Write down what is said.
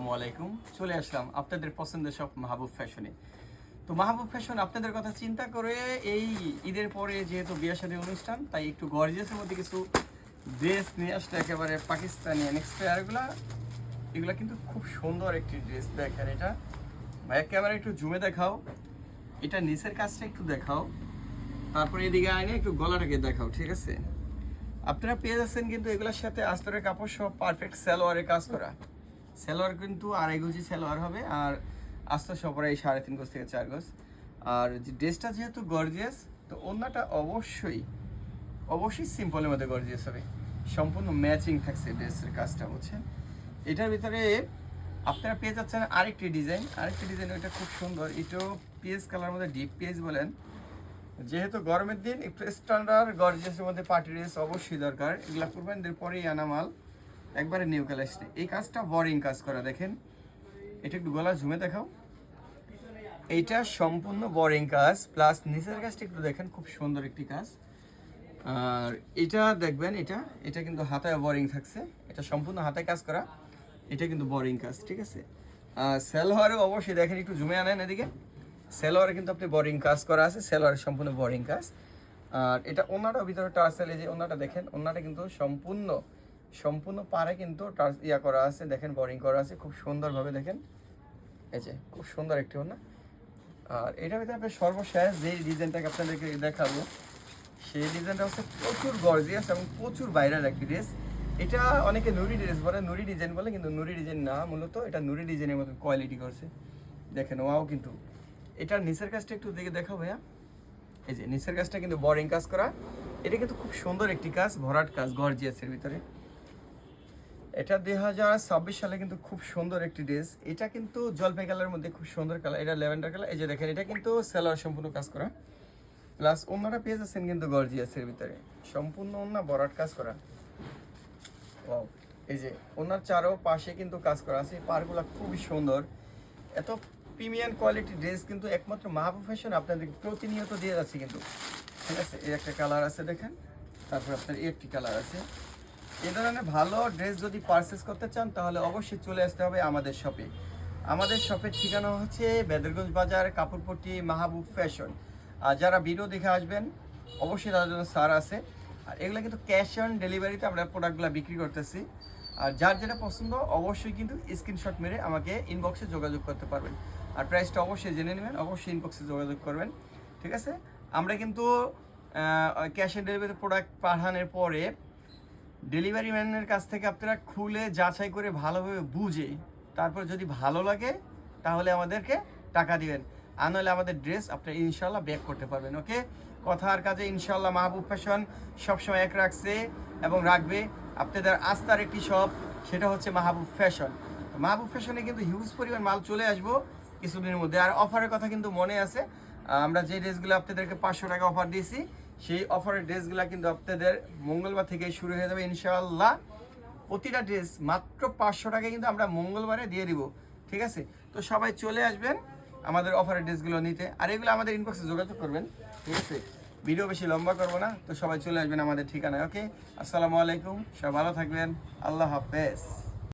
আসসালামু আলাইকুম। চলে আসলাম আপনাদের পছন্দের সব মাহবুব ফ্যাশনে। তো মাহবুব ফ্যাশন আপনাদের কথা চিন্তা করে এই ঈদের পরে যেহেতু বিয়ে শাদী অনুষ্ঠান, তাই একটু গর্জিয়াসের মধ্যে কিছু ড্রেস নিয়ে আসলে একেবারে পাকিস্তানি নেক্সট এগুলা কিন্তু খুব সুন্দর একটি ড্রেস। দেখেন এটা ভাই, একেবারে একটু জুমে দেখাও, এটা নিচের কাজটা একটু দেখাও, তারপরে এদিকে আইনে একটু গলাটাকে দেখাও। ঠিক আছে, আপনারা পেয়ে যাচ্ছেন কিন্তু এগুলোর সাথে আস্তরের কাপড় সব পারফেক্ট সালোয়ারের কাজ করা। সালোয়ার কিন্তু 2.5 গজ সালোয়ার হবে, আর আস্তর সব এই 3.5 গজ থেকে 4 গজ। আর যে ড্রেসটা যেহেতু গর্জিয়াস, তো ওড়নাটা অবশ্যই সিম্পলের মধ্যে গর্জিয়াস হবে, সম্পূর্ণ ম্যাচিং থাকছে ড্রেসের কাজটা, বুঝছেন। এটার ভিতরে আপনারা পেয়ে যাচ্ছেন আরেকটি ডিজাইন, ওইটা খুব সুন্দর। এটাও পিএস কালার মধ্যে, ডিপ পিএস বলেন। যেহেতু গরমের দিন একটু স্ট্যান্ডার্ড গর্জিয়াসের মধ্যে পার্টি ড্রেস অবশ্যই দরকার। এগুলা কুরবানিদের পরেই আনা মাল, একবারে নিউ কালেকশন। এই কাজটা বোরিং কাজ করা, দেখেন এটা একটু গলা ঝুমে দেখাও। এইটা সম্পূর্ণ বোরিং কাজ, প্লাস নিচের কাজটা একটু দেখেন, খুব সুন্দর একটি কাজ। আর এটা দেখবেন, এটা কিন্তু হাতায় বোরিং থাকছে, এটা সম্পূর্ণ হাতায় কাজ করা, এটা কিন্তু বোরিং কাজ। ঠিক আছে, সালোয়ারেও অবশ্যই দেখেন, একটু ঝুমে আনেন এদিকে। সালোয়ারে কিন্তু আপনি বোরিং কাজ করা আছে, সালোয়ারে সম্পূর্ণ বোরিং কাজ। আর এটা ওনাটার ভিতরে টার্সেল, এই যে ওনাটা দেখেন, ওনাটা কিন্তু সম্পূর্ণ পারে কিন্তু ইয়া করা আছে, দেখেন বোরিং করা আছে খুব সুন্দরভাবে, দেখেন এই যে খুব সুন্দর একটি ওনা। আর এটার ভিতরে আপনি সর্বশেষ যে ডিজাইনটাকে আপনাদেরকে দেখাবো, সেই ডিজাইনটা হচ্ছে প্রচুর গর্জিয়াস এবং প্রচুর ভাইরাল একটি ড্রেস। এটা অনেকে নুরি ড্রেস বলে, নুরি ডিজাইন বলে, কিন্তু নুরি ডিজাইন না, মূলত এটা নুরি ডিজাইনের মতো কোয়ালিটি করছে। দেখেন ওয়াও, কিন্তু এটার নিচের কাজটা একটু দেখে দেখাও ভাইয়া। এই যে নিচের কাজটা কিন্তু বোরিং কাজ করা, এটা কিন্তু খুব সুন্দর একটি কাজ, ভরাট কাজ গর্জিয়াসের ভিতরে। এটা 2026 সালে কিন্তু খুব সুন্দর একটি ড্রেস। এটা কিন্তু জলপাই কালারের মধ্যে খুব সুন্দর কালার, এটা ল্যাভেন্ডার কালার। এই যে দেখেন, এটা কিন্তু সালোয়ার সম্পূর্ণ কাজ করা, প্লাস ওনারা পেয়ে যাচ্ছেন কিন্তু গর্জিয়াসের ভিতরে, সম্পূর্ণ ওনা ভরাট কাজ করা। ওয়াও, এই যে ওনার চারো পাশে কিন্তু কাজ করা আছে, পারগুলো খুবই সুন্দর। এত প্রিমিয়াম কোয়ালিটির ড্রেস কিন্তু একমাত্র মাহবুব ফ্যাশন আপনাদের প্রতিনিয়ত দিয়ে যাচ্ছে কিন্তু। ঠিক আছে, এই একটা কালার আছে দেখেন, তারপর আপনার এই একটি কালার আছে। এই ধরনের ভালো ড্রেস যদি পারচেস করতে চান, তাহলে অবশ্যই চলে আসতে হবে আমাদের শপে। আমাদের শপের ঠিকানা হচ্ছে বেদরগঞ্জ বাজার, কাপড়পট্টি, মাহবুব ফ্যাশন। আর যারা ভিডিও দেখে আসবেন, অবশ্যই তাদের জন্য সার আছে। আর এগুলো কিন্তু ক্যাশ অন ডেলিভারিতে আমরা প্রোডাক্টগুলো বিক্রি করতেছি। আর যার যেটা পছন্দ অবশ্যই কিন্তু স্ক্রিনশট মেরে আমাকে ইনবক্সে যোগাযোগ করতে পারবেন। আর প্রাইসটা অবশ্যই জেনে নেবেন, অবশ্যই ইনবক্সে যোগাযোগ করবেন। ঠিক আছে, আমরা কিন্তু ক্যাশ অন ডেলিভারিতে প্রোডাক্ট পাঠানোর পরে ডেলিভারি ম্যানের কাছ থেকে আপনারা খুলে যাচাই করে ভালোভাবে বুঝে, তারপর যদি ভালো লাগে তাহলে আমাদেরকে টাকা দিবেন, আর নাহলে আমাদের ড্রেস আপনারা ইনশাল্লাহ ব্যাক করতে পারবেন। ওকে, কথার কাজে ইনশাল্লাহ মাহবুব ফ্যাশন সবসময় এক রাখছে এবং রাখবে। আপনাদের আস্থার একটি শপ, সেটা হচ্ছে মাহবুব ফ্যাশন। মাহবুব ফ্যাশনে কিন্তু হিউজ পরিমাণ মাল চলে আসবো কিছুদিনের মধ্যে। আর অফারের কথা কিন্তু মনে আছে, আমরা যে ড্রেসগুলো আপনাদেরকে 500 টাকা অফার দিয়েছি, সেই অফারের ড্রেসগুলো কিন্তু আপনাদের মঙ্গলবার থেকে শুরু হয়ে যাবে ইনশাআল্লাহ। প্রতিটা ড্রেস মাত্র 500 টাকায় কিন্তু আমরা মঙ্গলবারে দিয়ে দিব। ঠিক আছে, তো সবাই চলে আসবেন আমাদের অফারের ড্রেসগুলো নিতে। আর এগুলো আমাদের ইনবক্সে যোগাযোগ করবেন। ঠিক আছে, ভিডিও বেশি লম্বা করবো না, তো সবাই চলে আসবেন আমাদের ঠিকানায়। ওকে, আসসালামু আলাইকুম, সবাই ভালো থাকবেন, আল্লাহ হাফেজ।